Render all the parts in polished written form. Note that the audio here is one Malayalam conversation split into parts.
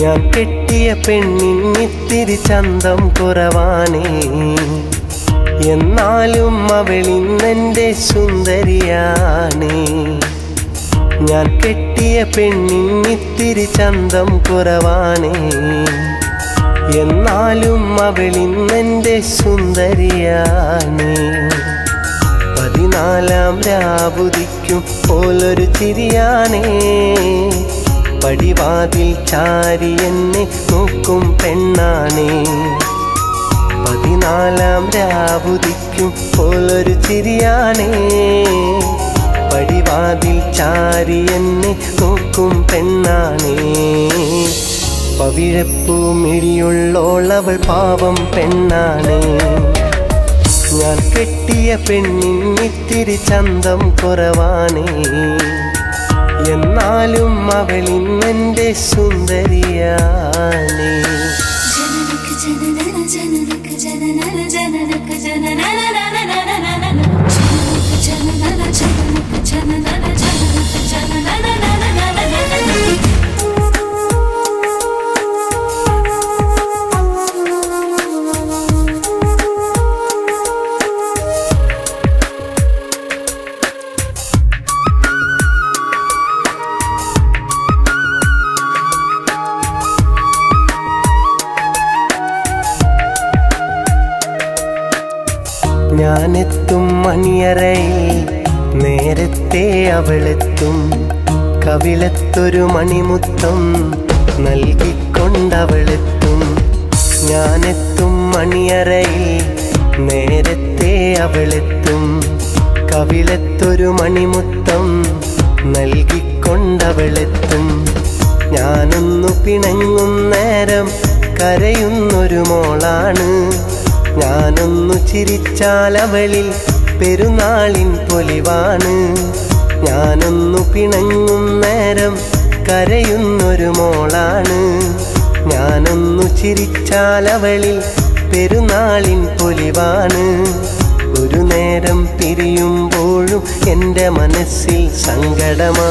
ഞാൻ കെട്ടിയ പെണ്ണിന്നിത്തിരി ചന്തം കുറവാണേ, എന്നാലും അവളിന്നെൻ്റെ സുന്ദരിയാണേ. ഞാൻ കെട്ടിയ പെണ്ണിന്നിത്തിരി ചന്തം കുറവാണേ, എന്നാലും അവളിന്നെൻ്റെ സുന്ദരിയാണേ. 14 രാവുദിക്കും പോലൊരു ചിരിയാണേ, പടിവാതിൽ ചാരി എന്നെ നോക്കും പെണ്ണാണേ. 14 രാവുദിക്കും പോലൊരു ചിരിയാണേ, പടിവാതിൽ ചാരി എന്നെ നോക്കും പെണ്ണാണേ. പവിഴപ്പൂ മിഴിയുള്ളോളവൾ പാവം പെണ്ണാണേ. ഞാൻ കെട്ടിയ പെണ്ണിന്നിത്തിരി ചന്തം കുറവാണേ, എന്നാലും അവളിന്നെൻ്റെ സുന്ദരിയാണേ. ഞാനെത്തും മണിയറയിൽ നേരത്തെ അവളെത്തും, കവിളത്തൊരു മണിമുത്തം നൽകിക്കൊണ്ടവളെത്തും. ഞാനെത്തും മണിയറയിൽ നേരത്തെ അവളെത്തും, കവിളത്തൊരു മണിമുത്തം നൽകിക്കൊണ്ടവളെത്തും. ഞാനൊന്നു പിണങ്ങും നേരം കരയുന്നൊരു മോളാണ്, ഞാനൊന്നു ചിരിച്ചാലവളിൽ പെരുന്നാളിൻ പൊലിവാണ്. ഞാനൊന്നു പിണങ്ങും നേരം കരയുന്നൊരു മോളാണ്, ഞാനൊന്നു ചിരിച്ചാലവളിൽ പെരുന്നാളിൻ പൊലിവാണ്. ഒരു നേരം പിരിയുമ്പോഴും എൻ്റെ മനസ്സിൽ സങ്കടമാ,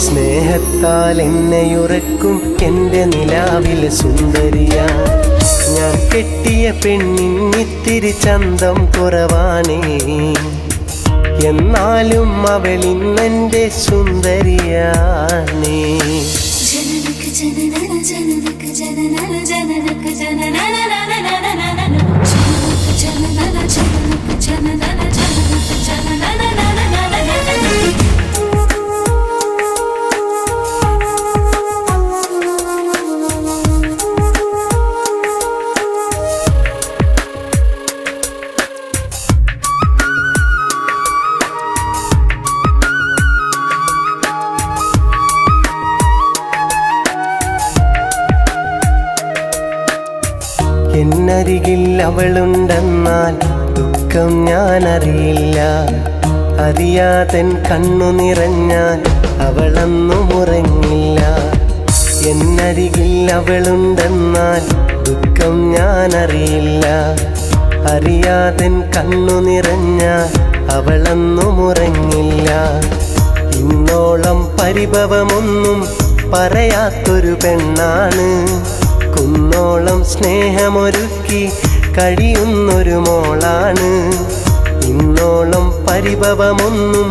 സ്നേഹത്താൽ എന്നെയുറക്കും എൻ്റെ നിലാവിലെ സുന്ദരിയാ. ഞാൻ കെട്ടിയ പെണ്ണിന്നിത്തിരി ചന്തം കുറവാണേ, എന്നാലും അവളിന്നെൻ്റെ സുന്ദരിയാണേ. എന്നരികിൽ അവളുണ്ടെന്നാൽ ദുഃഖം ഞാനറിയില്ല, അറിയാതൻ കണ്ണു നിറഞ്ഞാൽ അവളൊന്നും ഉറങ്ങില്ല. എന്നരികിൽ അവളുണ്ടെന്നാൽ ദുഃഖം ഞാനറിയില്ല, അറിയാതൻ കണ്ണു നിറഞ്ഞാൽ അവളൊന്നും ഉറങ്ങില്ല. ഇന്നോളം പരിഭവമൊന്നും പറയാത്തൊരു പെണ്ണാണ്, കുന്നോളം സ്നേഹമൊരുക്കി കഴിയുന്നൊരു മോളാണ്. ഇന്നോളം പരിഭവമൊന്നും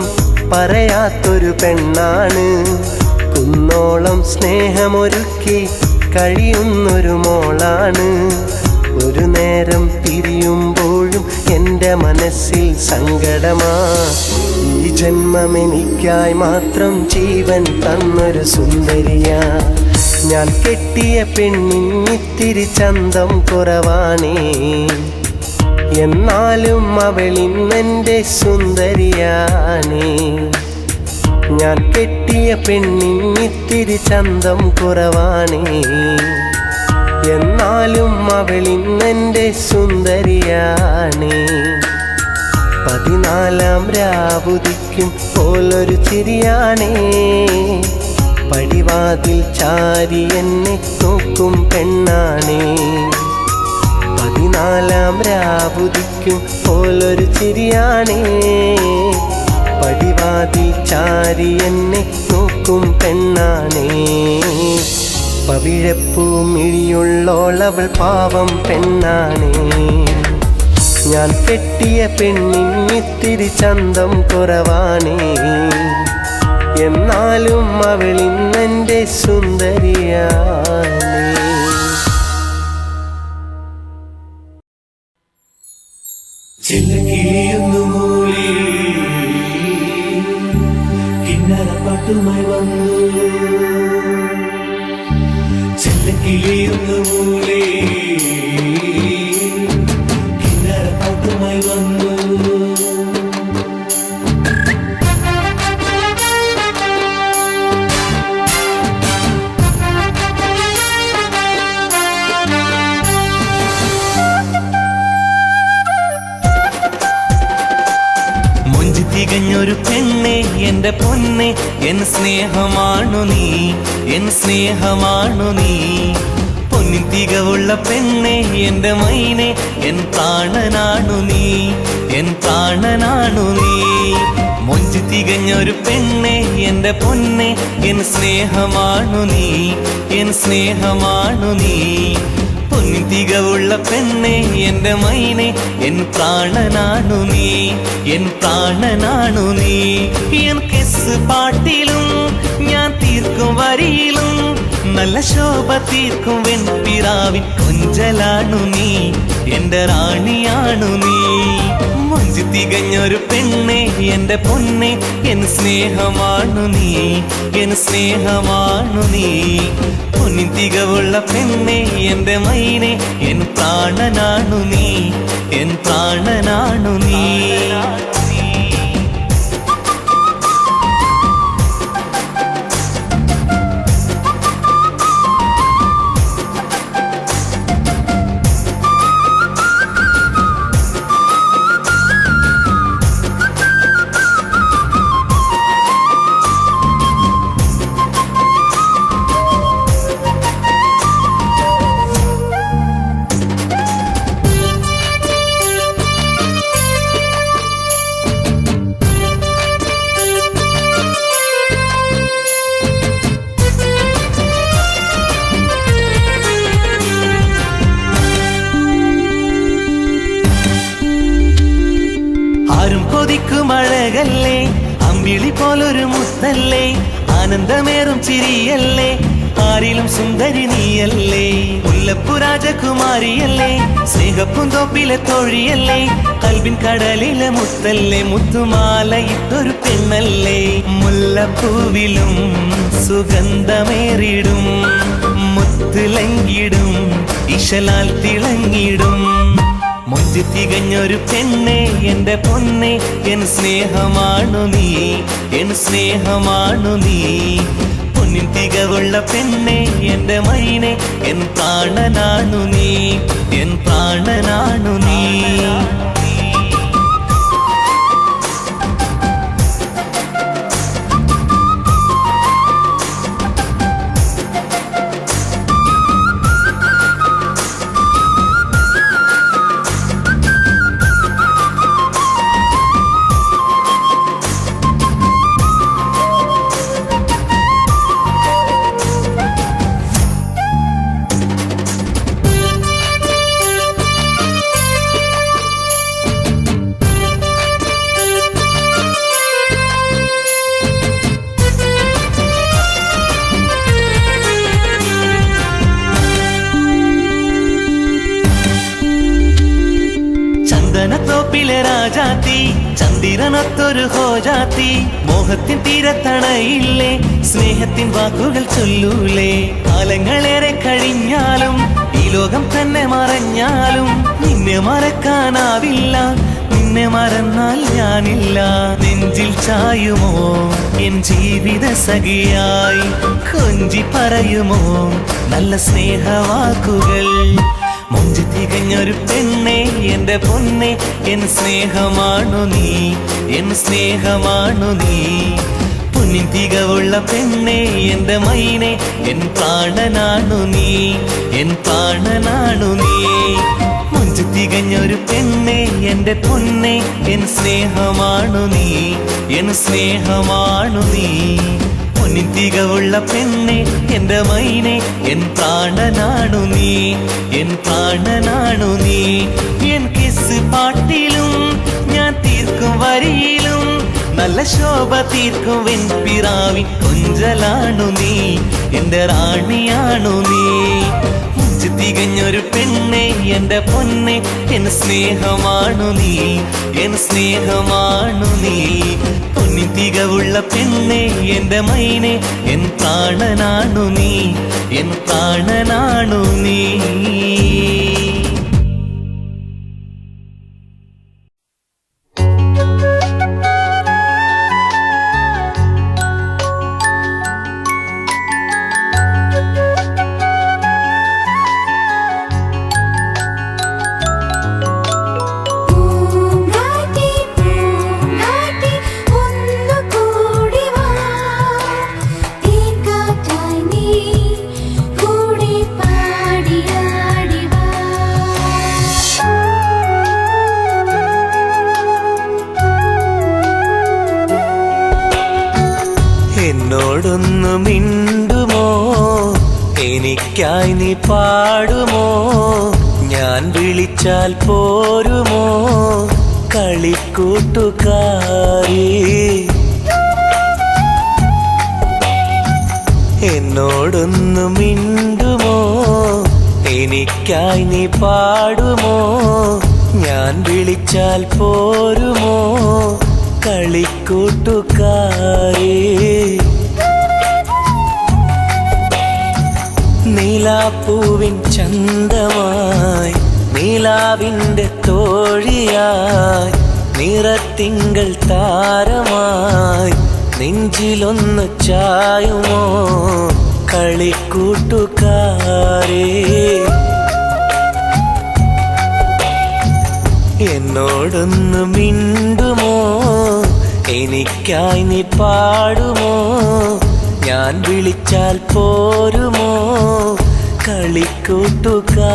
പറയാത്തൊരു പെണ്ണാണ്, കുന്നോളം സ്നേഹമൊരുക്കി കഴിയുന്നൊരു മോളാണ്. ഒരു നേരം പിരിയുമ്പോഴും എൻ്റെ മനസ്സിൽ സങ്കടമാ, ഈ ജന്മമെനിക്കായി മാത്രം ജീവൻ തന്നൊരു സുന്ദരിയാ. ഞാൻ കെട്ടിയ പെണ്ണിന്നിത്തിരി ചന്തം കുറവാണേ, എന്നാലും അവളിന്നെൻ്റെ സുന്ദരിയാണേ. ഞാൻ കെട്ടിയ പെണ്ണിന്നിത്തിരി ചന്തം കുറവാണേ, എന്നാലും അവളിന്നെൻ്റെ സുന്ദരിയാണേ. 14 രാവുദിക്കും പോലൊരു ചിരിയാണേ, പടിവാതിൽ ചാരി എന്നെ നോക്കും പെണ്ണാണേ. 14 രാവുദിക്കും പോലൊരു ചിരിയാണേ, പടിവാതിൽ ചാരി എന്നെ നോക്കും പെണ്ണാണേ. പവിഴപ്പൂമിഴിയുള്ളോളവൾ പാവം പെണ്ണാണേ. ഞാൻ കെട്ടിയ പെണ്ണിന്നിത്തിരി ചന്തം കുറവാണേ. എന്നാലും അവളിന്നെൻ്റെ സുന്ദരിയാണേ. ചെല്ലക്കിളിയൊന്നു മൂളി കിന്നരപ്പാട്ടുമായി വന്നു. ചെല്ലക്കിളിയൊന്നു മൂളി കിന്നരപ്പാട്ടുമായി വന്നു. തികഞ്ഞൊരു പെണ്ണെ എൻ്റെ പൊന്നെ, എൻ സ്നേഹമാണു നീ, എൻ സ്നേഹമാണു നീ. പൊന്നിൻ തികവുള്ള പെണ്ണെ എൻ്റെ മൈനെ, എൻ പ്രാണനാണു നീ, എൻ പ്രാണനാണു നീ. മൊഞ്ചു തികഞ്ഞൊരു പെണ്ണെ എൻ്റെ പൊന്നെ, എൻ സ്നേഹമാണു നീ, എൻ സ്നേഹമാണു നീ. പൊന്നിൻ തികവുള്ള പെണ്ണെ എൻ്റെ മൈനെ, എൻ പ്രാണനാണു നീ, എൻ പ്രാണനാണു നീ. എൻ കിസ് പാട്ടിലും ഞാൻ തീർക്കും വരിയിലും നല്ല ശോഭ തീർക്കും വെൺപിറാവിൻ കൊഞ്ചലാണു നീ, എൻ്റെ റാണിയാണു നീ. മൊഞ്ചു തികഞ്ഞൊരു പെണ്ണെ എൻ്റെ പൊന്നെ, എൻ സ്നേഹമാണു നീ, എൻ സ്നേഹമാണു നീ. പൊന്നിൻ തികവുള്ള പെണ്ണെ എൻ്റെ മൈനെ, എൻ പ്രാണനാണു നീ, എൻ പ്രാണനാണു നീ. ആരും കൊതിക്കും അഴകല്ലേ, അമ്പിളി പോലൊരു മുത്തല്ലേ, ആനന്ദമേറും ചിരിയല്ലേ, ആരിലും സുന്ദരി നീയല്ലേ. മുല്ലപ്പൂ രാജകുമാരിയല്ലേ, സ്നേഹപ്പൂന്തോപ്പിലെ തൊഴിയല്ലേ, കൽബിൻ കടലിലെ മുത്തല്ലേ, മുത്തുമാലയിട്ടൊരു പെണ്ണല്ലേ. മുല്ലപ്പൂവിലും സുഗന്ധമേറിടും, മുത്തുലങ്കിടും, ഇശലാൽ തിളങ്ങിടും. മൊഞ്ചു തികഞ്ഞൊരു പെണ്ണെ എൻ്റെ പൊന്നെ, എൻ സ്നേഹമാണു നീ, എൻ സ്നേഹമാണു നീ. പൊന്നിൻ തികവുള്ള പെണ്ണെ എൻ്റെ മൈനെ, എൻ പ്രാണനാണു നീ, എൻ പ്രാണനാണു നീ. ചന്ദനത്തോപ്പിലെ രാജാത്തി, ചന്ദിരനൊത്തൊരു ഹോജാത്തി, മോഹത്തിൻ തീരത്തണയില്ലേ, സ്നേഹത്തിൻ വാക്കുകൾ ചൊല്ലൂലേ. കാലങ്ങളേറെ കഴിഞ്ഞാലും ഈ ലോകം തന്നെ മറഞ്ഞാലും നിന്നെ മറക്കാനാവില്ല, നിന്നെ മറന്നാൽ ഞാനില്ല. നെഞ്ചിൽ ചായുമോ എൻ ജീവിത സഖിയായി, കൊഞ്ചി പറയുമോ നല്ല സ്നേഹവാക്കുകൾ. മൊഞ്ചു തികഞ്ഞൊരു പെണ്ണെ എൻ്റെ പൊന്നെ, എൻ സ്നേഹമാണു നീ, എൻ സ്നേഹമാണു നീ. പൊന്നിൻ തികവുള്ള പെണ്ണെ എൻ്റെ മൈനെ, എൻ പ്രാണനാണു നീ, എൻ പ്രാണനാണു നീ. മൊഞ്ചു തികഞ്ഞൊരു പെണ്ണെ എൻ്റെ പൊന്നെ, എൻ സ്നേഹമാണു നീ, എൻ സ്നേഹമാണു നീ. പൊന്നിൻ തികവുള്ള പെണ്ണെ എന്റെ മൈനെ എൻ പ്രാണനാണു നീ എൻ പ്രാണനാണു നീ എൻ കിസ് പാട്ടിലും ഞാൻ തീർക്കും വരിയിലും നല്ല ശോഭ തീർക്കും വെൺപിറാവിൻ കൊഞ്ചലാണു നീ എന്റെ റാണിയാണു നീ മുഞ്ചു തികഞ്ഞൊരു പെണ്ണെ എന്റെ പൊന്നെ എൻ സ്നേഹമാണു നീ എൻ സ്നേഹമാണു നീ പൊന്നിൻ തികവുള്ള പെണ്ണെ എന്റെ മൈനെ എൻ പ്രാണനാണു നീ എൻ പ്രാണനാണു നീ എന്നോടൊന്നു മിണ്ടുമോ എനിക്കായി നീ പാടുമോ ഞാൻ വിളിച്ചാൽ പോരുമോ കളിക്കൂട്ടുകാരി എന്നോടൊന്നു മിണ്ടുമോ എനിക്കായി നീ പാടുമോ ഞാൻ വിളിച്ചാൽ പോരുമോ കളിക്കൂട്ടുകാരി നീലാപ്പൂവിൻ ചന്തമായി നീലാവിൻ്റെ തോഴിയായി നിറത്തിങ്കൾ താരമായി നെഞ്ചിലൊന്ന് ചായുമോ കളിക്കൂട്ടുകാരേ എന്നോടൊന്ന് മിണ്ടുമോ എനിക്കായി നീ പാടുമോ ഞാൻ വിളിച്ചാൽ പോരുമോ കളിക്കൂട്ടുകാരേ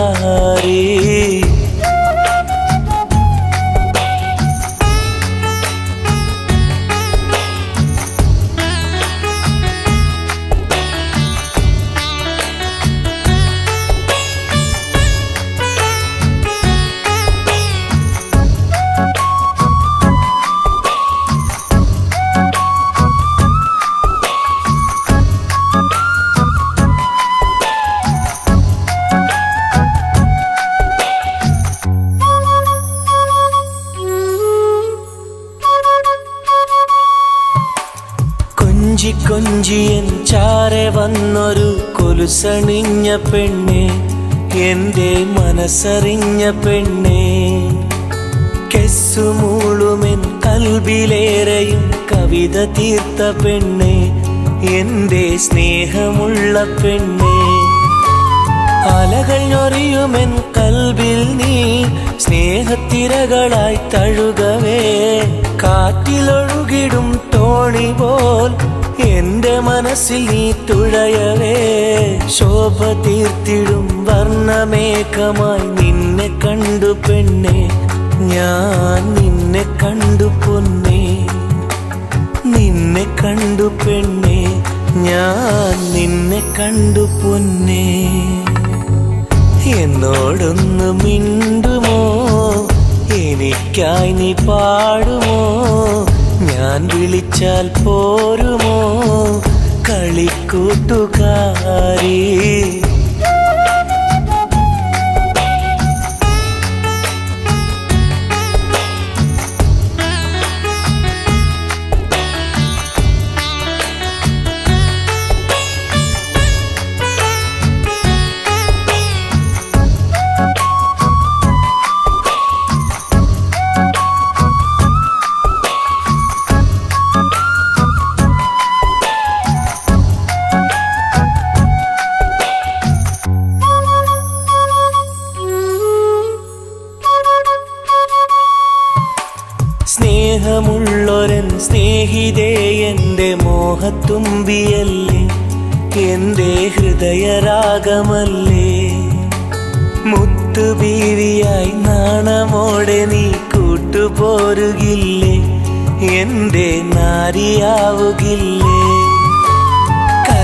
കൊഞ്ചിയൻ ചാരെ വന്നൊരു കൊലുസണിഞ്ഞ പെണ്ണെ എന്റെ മനസ്സറിഞ്ഞ പെണ്ണെ കെസ്സുമൂളുമെൻ കൽബിലേറെയും കവിത തീർത്ത പെണ്ണെ എന്റെ സ്നേഹമുള്ള പെണ്ണെ അലകൾ ഞൊറിയുമെൻ കൽബിൽ നീ സ്നേഹത്തിരകളായി തഴുകവേ കാറ്റിലൊഴുകിടും തോണി പോൽ എന്റെ മനസ്സിൽ നീ തുഴയവേ ശോഭ തീർത്തിടും വർണ്ണമേഘമായി നിന്നെ കണ്ടു പെണ്ണെ ഞാൻ നിന്നെ കണ്ടു പൊന്നെ നിന്നെ കണ്ടു പെണ്ണെ ഞാൻ നിന്നെ കണ്ടു പൊന്നെ എന്നോടൊന്ന് മിണ്ടുമോ എനിക്കായി നീ പാടുമോ ഞാൻ വിളിച്ചാൽ പോരുമോ കളിക്കൂട്ടുകാരി സ്നേഹമുള്ളൊരൻ സ്നേഹിതേ എന്റെ മോഹത്തുമ്പിയല്ലേ എന്റെ ഹൃദയരാഗമല്ലേ മുത്തുബീവിയായി നാണമോടെ നീ കൂട്ടുപോരുകില്ലേ എന്റെ നാരിയാവുകില്ലേ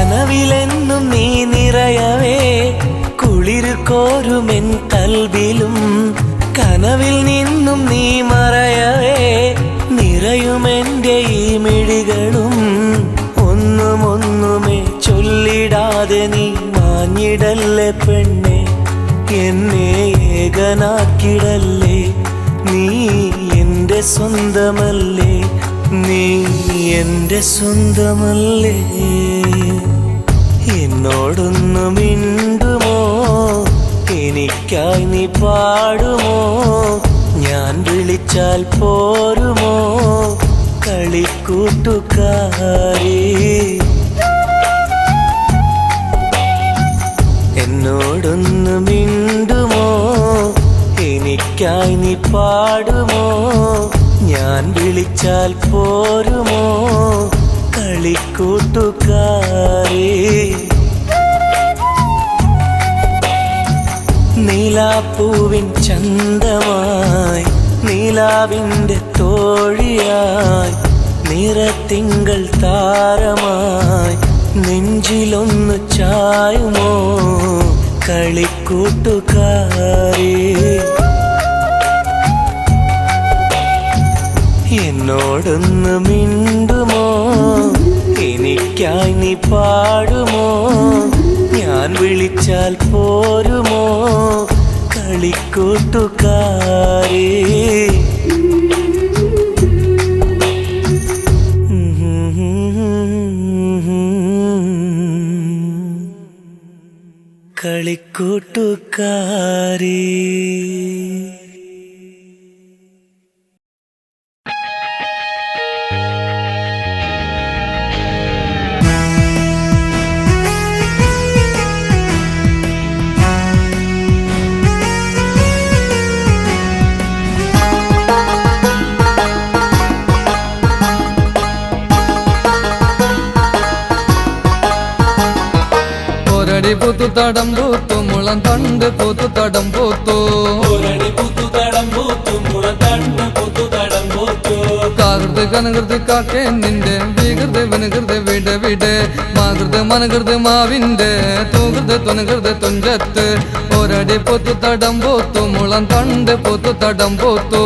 കനവിലെന്നും നീ നിറയവേ കുളിര് കോരുമെൻ കൽവിലും കനവിൽ നിന്നും നീ മറയവേ നിറയുമെൻ്റെ ഈ മിഴികളും ഒന്നുമൊന്നുമേ ചൊല്ലിടാതെ നീ മാഞ്ഞിടല്ലേ പെണ്ണെ എന്നെ ഏകനാക്കിടല്ലേ നീ എൻ്റെ സ്വന്തമല്ലേ നീ എൻ്റെ സ്വന്തമല്ലേ എന്നോടൊന്നു മിണ്ടുമോ എനിക്കായി നീ പാടുമോ ഞാൻ വിളിച്ചാൽ പോരുമോ കളിക്കൂട്ടുകാരി എന്നോടൊന്നു മിണ്ടുമോ എനിക്കായി നീ പാടുമോ ഞാൻ വിളിച്ചാൽ പോരുമോ കളിക്കൂട്ടുകാരി നീലാപ്പൂവിൻ ചന്തമായി നീലാവിൻ്റെ തോഴിയായി നിറത്തിങ്കൾ താരമായി നെഞ്ചിലൊന്നു ചായുമോ കളിക്കൂട്ടുകാരി എന്നോടൊന്ന് മിണ്ടുമോ എനിക്കായി നീ പാടുമോ ഞാൻ വിളിച്ചാൽ പോരുമോ കളിക്കൂട്ടുകാരി കളിക്കൂട്ടുകാരി പൂത്തു തടം പൂത്തു മുളം തണ്ട് പൂത്തു തടം പൂത്തു കാകൃത് കനകൃത് കാക്കേ നിന്റെ വികൃത് വിനകൃത് വിട വിട് മാകൃത് മനകൃത് മാവിന്റെ തൂകൃത് തുനകൃത് തുഞ്ചത്ത് ഒരടി പൂത്തു തടം പൂത്തു മുളം തണ്ട് പൂത്തു തടം പൂത്തു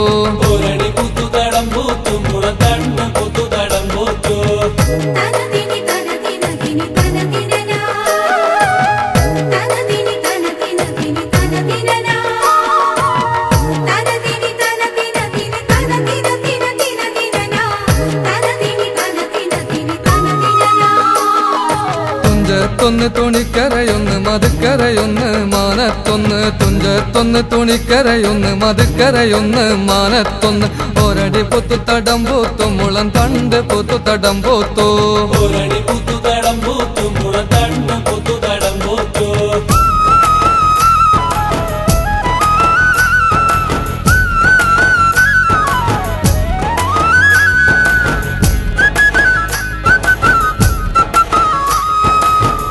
തുഞ്ചത്തൊന്ന് തുണിക്കരയൊന്ന് മധുക്കരയൊന്ന് മാനത്തൊന്ന് തുഞ്ചത്തൊന്ന് തുണിക്കരയൊന്ന് മധുക്കരയൊന്ന് മാനത്തൊന്ന് ഒരടി പൂത്തു തടം പൂത്തു മുളം തണ്ട് പൂത്തു തടം പൂത്തു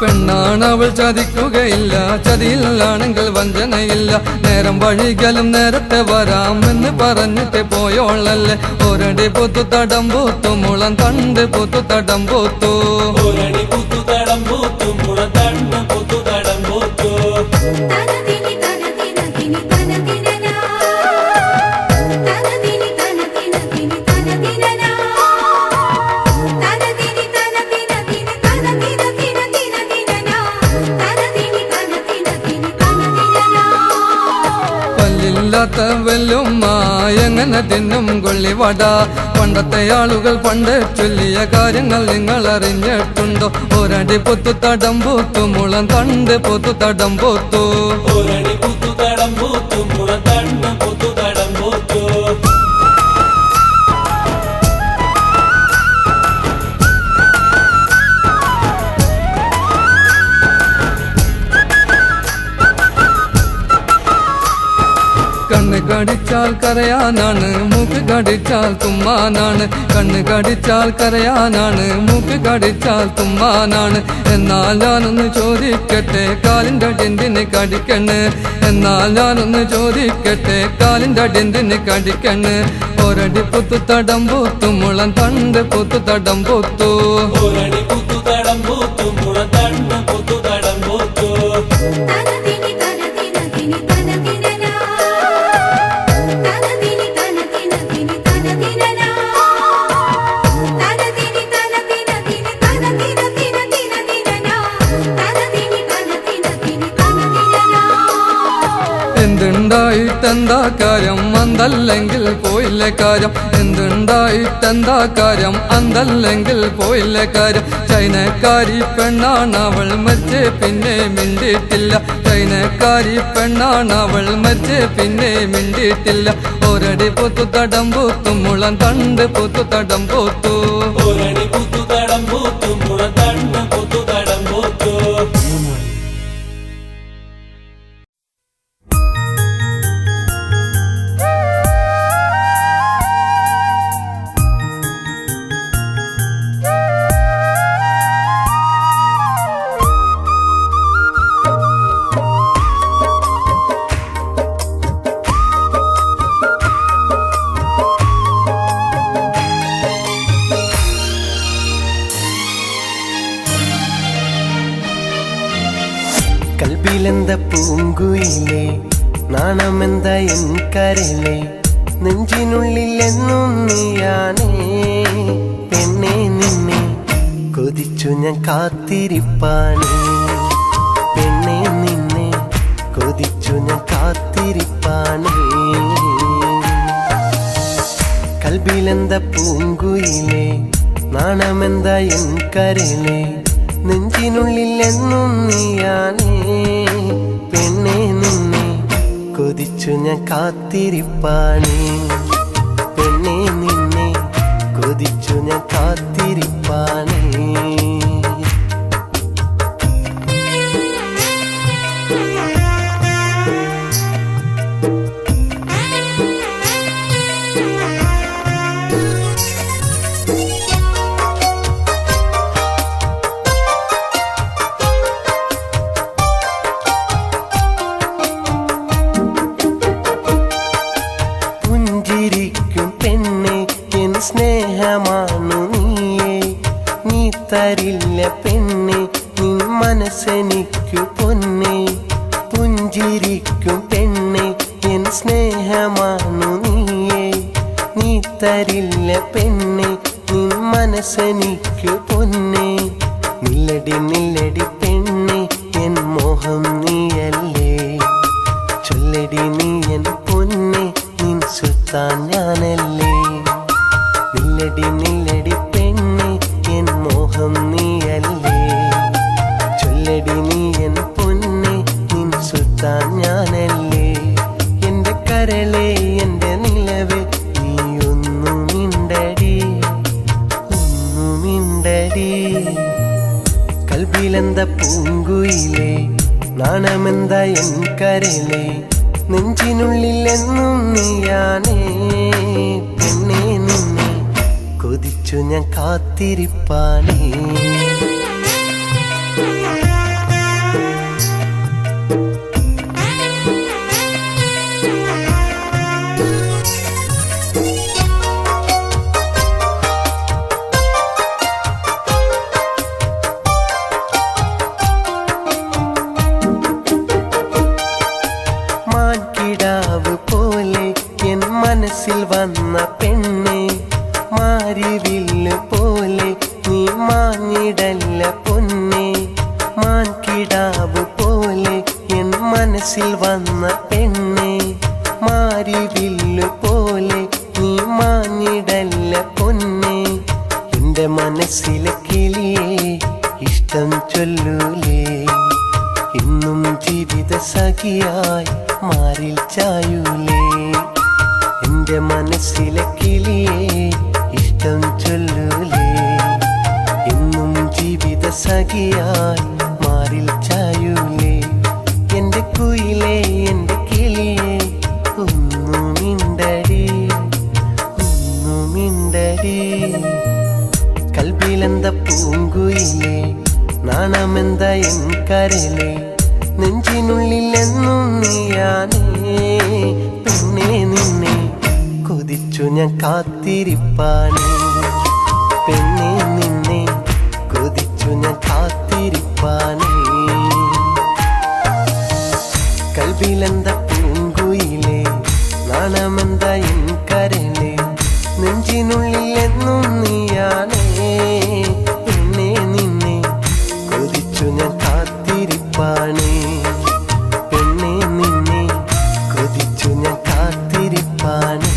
പെണ്ണാണവൾ ചതിക്കുകയില്ല ചതിയിലാണെങ്കിൽ വഞ്ചനയില്ല നേരം വഴികളും നേരത്തെ വരാമെന്ന് പറഞ്ഞിട്ട് പോയോളല്ലേ ഒരടി പൂത്തു തടം പൂത്തു മുളം തണ്ട് പൂത്തു തടം പൂത്തു വെല്ലുമ്മ എങ്ങനെ തിന്നും കൊള്ളിവട പണ്ടത്തെ ആളുകൾ പണ്ട് ചൊല്ലിയ കാര്യങ്ങൾ നിങ്ങൾ അറിഞ്ഞിട്ടുണ്ടോ ഒരടി പൂത്തു തടം പൂത്തു മുളം തണ്ട് പൂത്തു തടം പൂത്തു കണ്ണ് കടിച്ചാൽ കരയാനാണ് മൂക്ക് കടിച്ചാൽ തുമ്മാനാണ് കണ്ണ് കടിച്ചാൽ കരയാനാണ് മൂക്ക് കടിച്ചാൽ തുമ്മാനാണ് എന്നാൽ ഞാനൊന്ന് ചോദിക്കട്ടെ കാലിൻ്റെ അടിന്തിന് കടിക്കണ്ണ് എന്നാൽ ഞാനൊന്ന് ചോദിക്കട്ടെ കാലിൻ്റെ അടിന്തിന് കടിക്കണ്ണ് ഒരടി പൂത്തു തടം പൂത്തു മുളം തണ്ട് പൂത്തു തടം പൂത്തു തടംപൂത്തു മുളത്തണ്ണ പുത്തു തടംപൂത്തു തനതിനി തനതിന തിനി തനതിനനാ തനതിനി തനതിന തിനി തനതിനനാ തനതിനി തനതിന തിനി തനതിന തിന തിനതിനനാ തനതിനി തനതിന തിനി തനതിനനാ എന്തുണ്ടായിട്ടെന്താ കാര്യം അന്തല്ലെങ്കിൽ പോയില്ലേ കാര്യം എന്തുണ്ടായിട്ടെന്താ കാര്യം അന്തല്ലെങ്കിൽ പോയില്ലേ കാര്യം ചൈനക്കാരി പെണ്ണാണ് അവൾ മരിച്ച് പിന്നെ മിണ്ടിയിട്ടില്ല ചൈനക്കാരി പെണ്ണാണ് അവൾ മരിച്ച് പിന്നെ മിണ്ടിയിട്ടില്ല ഒരടി പൊത്തു തടം പൂത്തു മുളം തണ്ട് പൊത്തു തടം പൂത്തു ഒരടി പുത്തു തടംപൂത്തു മുളത്തണ്ണ പുത്തു തടംപൂത്തു കൽബിലെന്ത പൂങ്കുയിലേ നാണമെന്ത എൻ കരലേ നെഞ്ചിനുള്ളിൽ എന്നും നീയാണേ പെണ്ണെ നിന്നെ കൊതിച്ചു ഞാൻ കാത്തിരിപ്പാണേ പെണ്ണെ നിന്നെ കൊതിച്ചു ഞാൻ കാത്തിരിപ്പാണേ കൽബിലെന്ത പൂങ്കുയിലേ നാണമെന്ത എൻ കരലേ നെഞ്ചിനുള്ളിൽ എന്നും നീയാണേ പെണ്ണെ നിന്നെ കൊതിച്ചു ഞാൻ കാത്തിരിപ്പാണേ പെണ്ണെ നിന്നെ കൊതിച്ചു ഞാൻ കാത്തിരിപ്പാണേ പുഞ്ചിരിക്കും പെണ്ണെ എൻ സ്നേഹമാണു നീയേ നീ തരില്ല പെണ്ണെ നിൻ മനസ്സെനിക്കു പൊന്നെ പുഞ്ചിരിക്കും പെണ്ണെ എൻ സ്നേഹമാണു നീയേ നീ തരില്ല പെണ്ണെ നിൻ മനസ്സെനിക്കു പൊന്നെ നില്ലടി നില്ലടി പെണ്ണെ എൻ മോഹം നീയല്ലേ ചൊല്ലടി നീ എൻ പൊന്നെ നിൻ സുൽത്താൻ ഞാനല്ലേ നില്ലടി നില്ലടി പെണ്ണെ എൻ മോഹം നീയല്ലേ ചൊല്ലടി നീ എൻ പൊന്നെ നിൻ സുൽത്താൻ ഞാനല്ലേ എന്റെ കരളേ എന്റെ നിലവേ നീ ഒന്നു മിണ്ടടി ഒന്നു മിണ്ടടി കൽബിലെന്ത പൂങ്കുയിലേ നാണമെന്ത എൻ കരലേ നെഞ്ചിനുള്ളിൽ എന്നും നീയാണേ പെണ്ണെ നിന്നെ കൊതിച്ചു ഞാൻ കാത്തിരിപ്പാനേ മാൻകിടാവ് പോലെ എൻ മനസ്സിൽ വന്ന പെണ്ണെ മാരിവില്ല് പോലെ നീ മാഞ്ഞിടല്ല പൊന്നെ മാൻകിടാവ് പോലെ എൻ മനസ്സിൽ വന്ന പെണ്ണെ മാരിവില്ല് പോലെ നീ മാഞ്ഞിടല്ല പൊന്നെ എന്റെ മനസ്സിലെ കിളിയെ ഇഷ്ടം ചൊല്ലൂലേ ഇന്നും ജീവിത സഖിയായി മാറിൽ ചായൂലേ എന്റെ മനസ്സിലെ കിളിയെ ഇഷ്ടം ചൊല്ലൂലേ ഇന്നും ജീവിത സഖിയായി മാറിൽ ചായൂലേ എന്റെ കുയിലേ എന്റെ കിളിയെ ഒന്നു മിണ്ടടി ഒന്നു മിണ്ടടി കൽബിലെന്ത പൂങ്കുയിലേ നാണമെന്ത എൻ കരലേ നെഞ്ചിനുള്ളിൽ എന്നും നീയാണേ പെണ്ണെ നിന്നെ കൊതിച്ചു ഞാൻ കാത്തിരിപ്പാനേ പെണ്ണെ നിന്നെ കൊതിച്ചു ഞാൻ കൽവിലെന്ത പൂങ്കുയിലേ നാണമെന്ത എൻ കരളേ നെഞ്ചിനുള്ളിൽ എന്നും നീയാണേ പെണ്ണേ നിന്നെ കൊതിച്ചു ഞാൻ കാത്തിരിപ്പാണേ പെണ്ണേ നിന്നെ കൊതിച്ചു ഞാൻ കാത്തിരിപ്പാണേ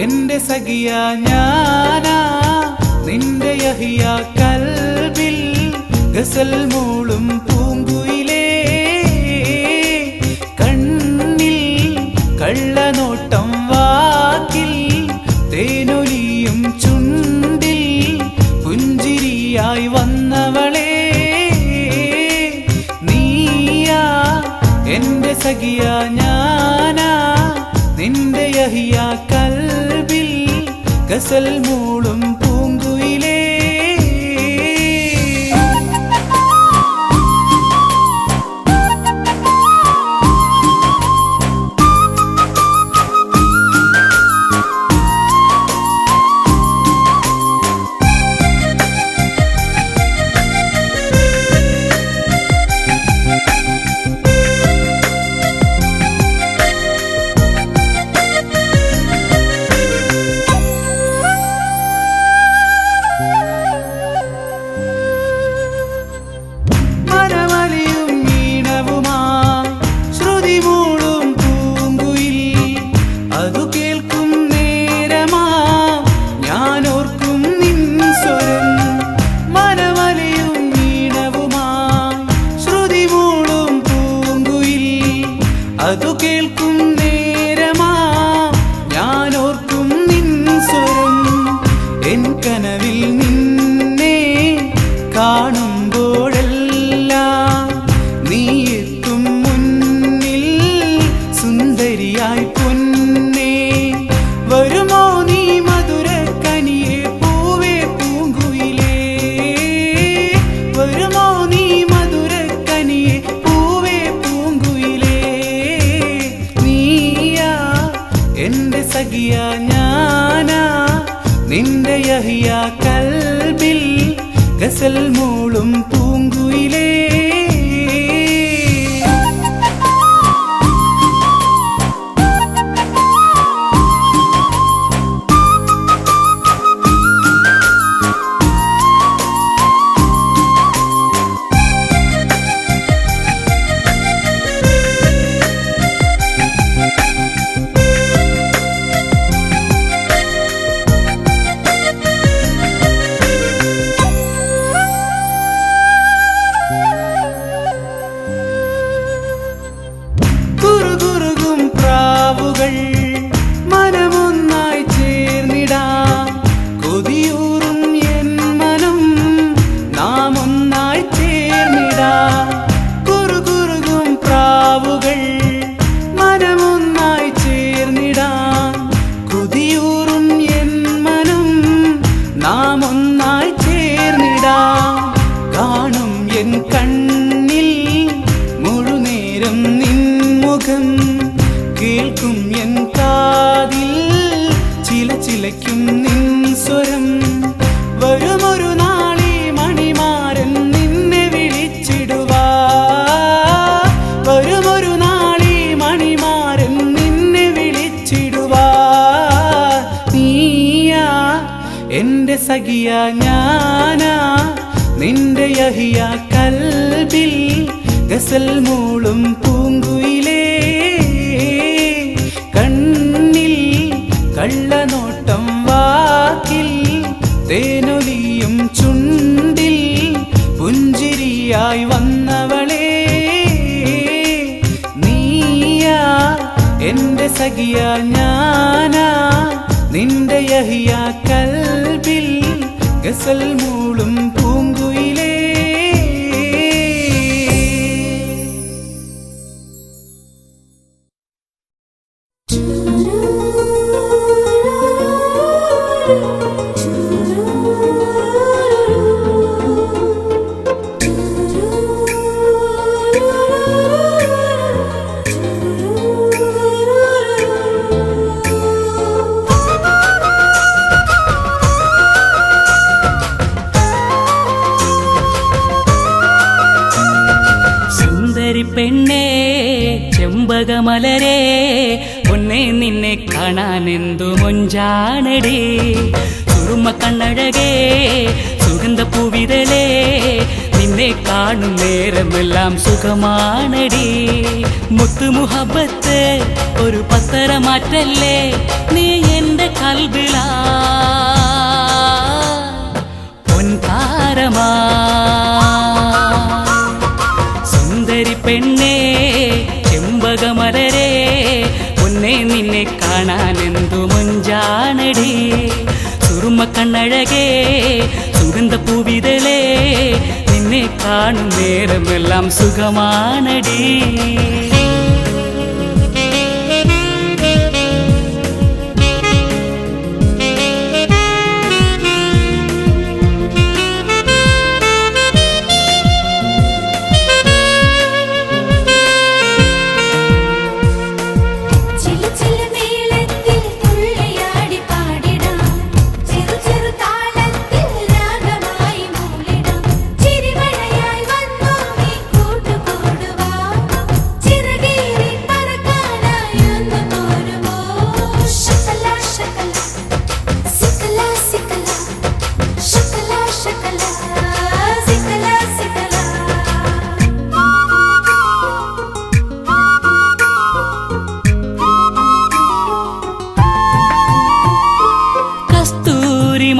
എന്റെ സഖിയ ഞാനാ നിന്റെ യഹിയ കൽബിൽ ഗസൽ മൂളും പൂങ്കുയിലേ കണ്ണിൽ കള്ളനോട്ടം വാക്കിൽ തേനൊലിയും ചുണ്ടിൽ പുഞ്ചിരിയായി വന്നവളേ നീയാ എന്റെ സഖിയ ഞാനാ നിന്റെ യഹിയ കൽബിൽ ഗസൽ മൂളും പൂങ്കുയിലേ അതു കേൾക്കും നേരമാ ഞാനോർക്കും നിൻ സ്വരം എൻ കനവിൽ നിന്നെ കാണുമ്പോഴെല്ലാം നീ എത്തും മുന്നിൽ സുന്ദരിയായി പൊന്നേ വരുമോ നീ മധുരക്കനിയെ പൂവേ പൂങ്കുയിലേ വരുമോ നീ മധുരക്കനിയെ പൂവേ പൂങ്കുയിലേ എന്റെ സഖിയ ഞാനാ നിന്റെ യഹിയ കൽബിൽ ഗസൽ മൂളും പൂങ്കുയിലേ മനമൊന്നായി ചേർന്നിടാം കൊതിയൂറും എൻ മനം നാം ഒന്നായി ചേർന്നിടാം കുറുകുറുകും പ്രാവുകൾ മനമൊന്നായി ചേർന്നിടാം കൊതിയൂറും എൻ മനം നാം ഒന്നായി ചേർന്നിടാം കാണും എൻ കണ്ണിൽ മുഴുനേരം നിൻ മുഖം കേൾക്കും എൻ കാതിൽ ചിലച്ചിലയ്ക്കും നിൻ സ്വരം വരുമൊരു നാളി മണിമാരൻ നിന്നെ വിളിച്ചിടുവാ വരുമൊരു നാളി മണിമാരൻ നിന്നെ വിളിച്ചിടുവാ നീയാ എന്റെ സഖിയ ഞാനാ നിന്റെ യഹിയ കൽബിൽ ഗസൽ മൂളും പൂങ്കുയിലേ കണ്ണിൽ കള്ളനോട്ടം വാക്കിൽ തേനൊലിയും ചുണ്ടിൽ പുഞ്ചിരിയായി വന്നവളേ നീയാ എന്റെ സഖിയ ഞാനാ നിന്റെ യഹിയ കൽബിൽ ഗസൽ മൂളും പൂങ്കുയിലേ. പെണ്ണേ ചെമ്പകമലരേ പൊന്നേ നിന്നെ കാണാനെന്തു മൊഞ്ചാണടി. സുറുമ കണ്ണഴകേ സുഗന്ധ പൂവിതളേ നിന്നെ കാണും നേരമെല്ലാം സുഖമാണടി. മുത്തു മുഹബത്ത് ഒരു പത്തര മാറ്റല്ലേ നീ എന്റെ കൽബിലാ പൊൻതാരമാ. പെണ്ണേ ചെമ്പകമലരേ പൊന്നേ നിന്നെ കാണാനെന്തു മൊഞ്ചാണടി. സുറുമ കണ്ണഴകേ സുഗന്ധ പൂവിതളേ നിന്നെ കാണും നേരമെല്ലാം സുഖമാണടി.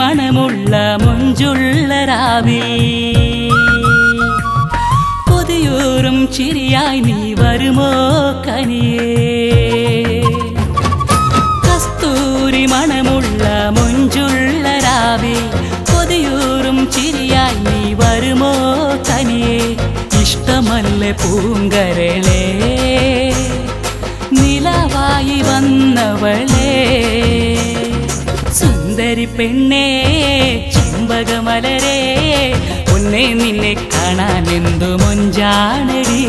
മണമുള്ള മൊഞ്ചുള്ള രാവിൽ കൊതിയൂറും ചിരിയായി നീ വരുമോ കനിയേ. കസ്തൂരി മണമുള്ള മൊഞ്ചുള്ള രാവിൽ കൊതിയൂറും ചിരിയായി നീ വരുമോ കനിയേ. ഇഷ്ടമല്ല പൂങ്കരളേ നിലവായി വന്നവളേ. സുന്ദരി പെണ്ണേ ചെമ്പകമലരേ പൊന്നേ നിന്നെ കാണാനെന്തു മൊഞ്ചാണടി.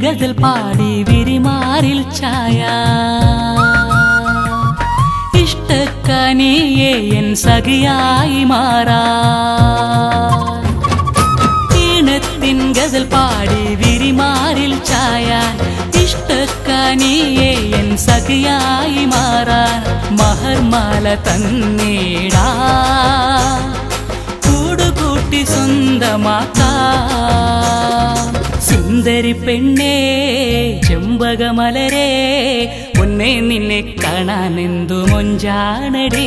ഗസൽ പാടി വിരിമാറിൽ ഛായ ഇഷ്ടക്കനിയെ എൻ സഖിയായി മാറാ. ഈണത്തിൻ ഗസൽ പാടി വിരിമാറിൽ ഛായ ഇഷ്ടക്കനിയെ എൻ സഖിയായി മാറാൻ മഹർമാല തന്നീടാ കൂടുകൂട്ടി സ്വന്തമാക്കാം. സുന്ദരി പെണ്ണേ ചെമ്പകമലരേ പൊന്നേ നിന്നെ കാണാനെന്തു മൊഞ്ചാണടി.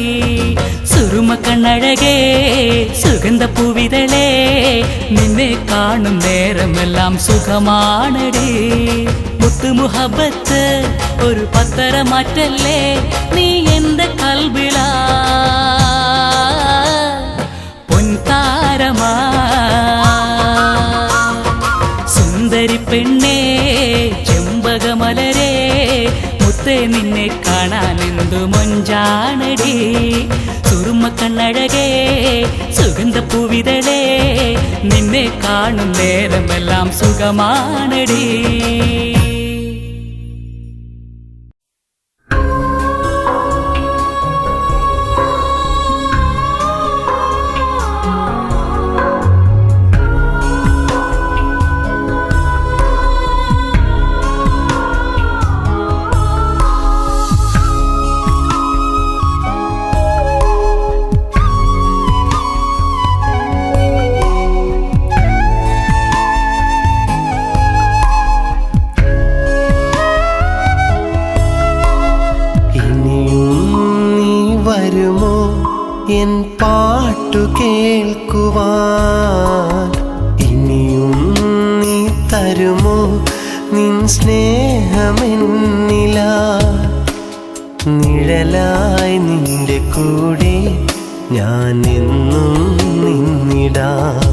സുറുമ കണ്ണഴകേ സുഗന്ധ പൂവിതളേ നിന്നെ കാണും നേരമെല്ലാം സുഖമാണടി. മുത്തു മുഹബത്ത് ഒരു പത്തര മാറ്റല്ലേ നീ എന്റെ കൽബിലാ പൊൻതാരമാ. സുന്ദരി പെണ്ണേ ചെമ്പകമലരേ മുത്തേ നിന്നെ കാണാനെന്തു മൊഞ്ചാണടി. സുറുമ കണ്ണഴകേ സുഗന്ധ പൂവിതളേ നിന്നെ കാണും നേരമെല്ലാം സുഖമാണടി. ഇനിയും നീ തരുമോ നിൻ സ്നേഹമെന്നില നിഴലായി നിന്റെ കൂടെ ഞാൻ എന്നും നിന്നിടാം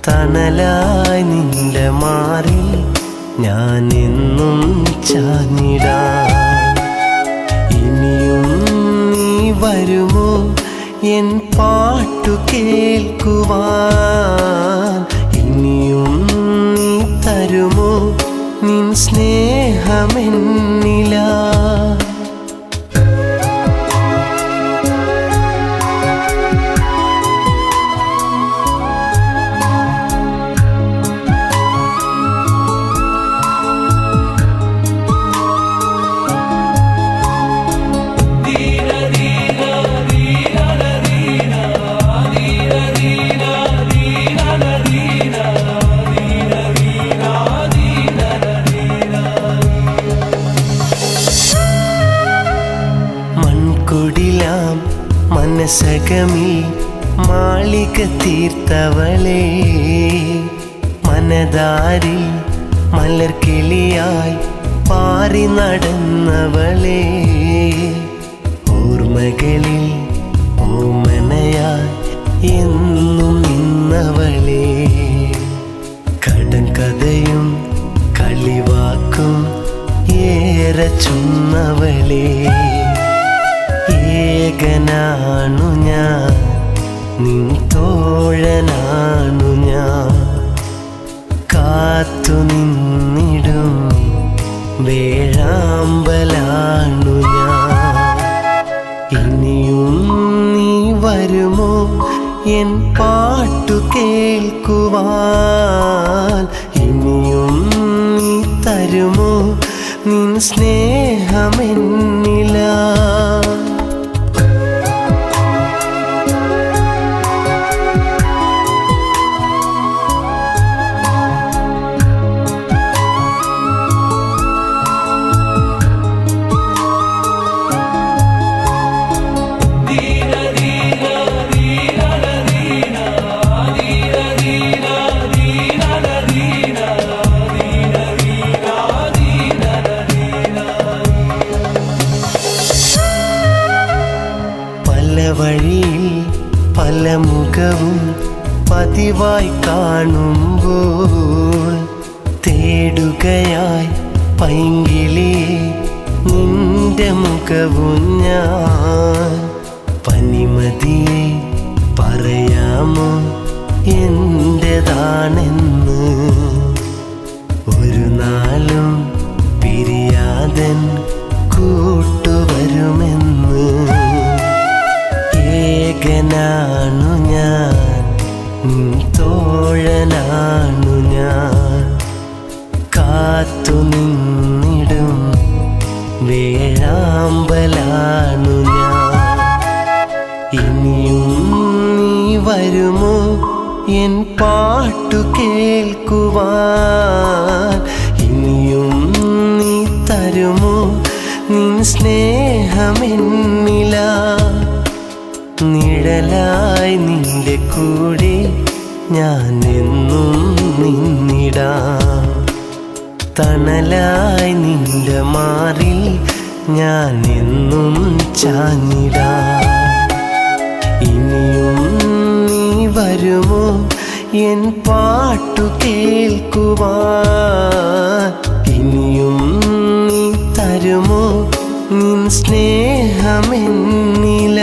തണലായി നിന്റെ മാറിൽ ഞാൻ എന്നും ചാഞ്ഞിടാം ഇനിയും നീ വരുമോ എൻ പാട്ടു കേൾക്കുവാൻ ഇനിയും നീ തരുമോ നിൻ സ്നേഹമെന്നില മൺകുടിലാം മനസകമിൽ മാളിക തീർത്തവളേ മനതാരിൽ മലർക്കിളിയായി പാറി നടന്നവളേ ഓർമ്മകളിൽ ഓമനയായി എന്നും നിന്നവളേ കടം കഥയും കളിവാക്കും ഏറെ ചുന്നവളേ ഏകനാണു ഞാൻ നിൻ തോഴനാണു ഞാൻ കാത്തു നിന്നിടും വേഴാമ്പലാണു ഞാൻ ഇനിയും നീ വരുമോ എൻ പാട്ടു കേൾക്കുവാൻ ഇനിയും നീ തരുമോ നിൻ സ്നേഹമെന്നില പല വഴിയിൽ പല മുഖവും പതിവായി കാണുമ്പോൾ തേടുകയായി പൈങ്കിളിയെ നിന്റെ മുഖവും ഞാൻ പനിമതിയെ പറയാമോ എന്റേതാണെന്ന് ഒരു നാളും പിരിയാതൻ കൂട്ടുവരുമെന്ന് ഏകനാണു ഞാൻ നിൻ തോഴനാണു ഞാൻ കാത്തു നിന്നിടും വേഴാമ്പലാണു ഞാൻ ഇനിയും നീ വരുമോ എൻ പാട്ടു കേൾക്കുവാൻ ഇനിയും നീ തരുമോ നിൻ സ്നേഹമെന്നില നിഴലായി നിന്റെ കൂടെ ഞാൻ എന്നും നിന്നിടാം തണലായി നിന്റെ മാറിൽ ഞാൻ എന്നും ചാഞ്ഞിടാം ഇനിയും നീ വരുമോ എൻ പാട്ടു കേൾക്കുവാൻ ഇനിയും നീ തരുമോ നിൻ സ്നേഹമെന്നില